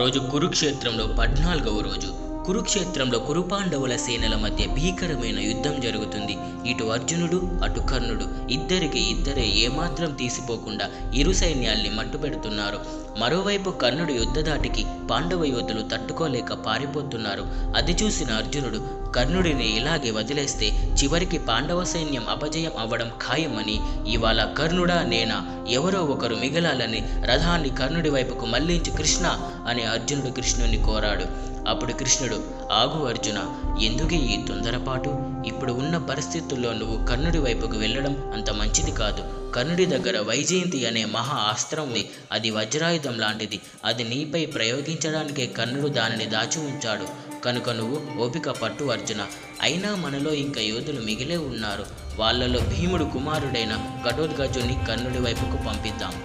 రోజు కురుక్షేత్రంలో 14వ రోజు. కురుక్షేత్రంలో కురుపాండవుల సేనల మధ్య భీకరమైన యుద్ధం జరుగుతుంది. ఇటు అర్జునుడు అటు కర్ణుడు ఇద్దరికి ఇద్దరే ఏమాత్రం తీసిపోకుండా ఇరు సైన్యాల్ని మట్టుపెడుతున్నారు. మరోవైపు కర్ణుడు యుద్ధధాటికి పాండవ యోధులు తట్టుకోలేక పారిపోతున్నారు. అది చూసిన అర్జునుడు కర్ణుడిని ఇలాగే వదిలేస్తే చివరికి పాండవ సైన్యం అపజయం అవ్వడం ఖాయమని, ఇవాళ కర్ణుడా నేనా ఎవరో ఒకరు మిగలాలని రథాన్ని కర్ణుడి వైపుకు మళ్లించి కృష్ణ అని అర్జునుడు కృష్ణుని కోరాడు. అప్పుడు కృష్ణుడు, ఆగు అర్జున, ఎందుకు ఈ తొందరపాటు? ఇప్పుడు ఉన్న పరిస్థితుల్లో నువ్వు కర్ణుడి వైపుకు వెళ్ళడం అంత మంచిది కాదు. కర్ణుడి దగ్గర వైజయంతి అనే మహా అస్త్రం ఉంది. అది వజ్రాయుధం లాంటిది. అది నీపై ప్రయోగించడానికే కర్ణుడు దానిని దాచి ఉంచాడు. కనుక నువ్వు ఓపిక పట్టు అర్జున. అయినా మనలో ఇంకా యోధులు మిగిలే ఉన్నారు. వాళ్ళలో భీముడు కుమారుడైన ఘటోత్కచుని కర్ణుడి వైపుకు పంపిద్దాం.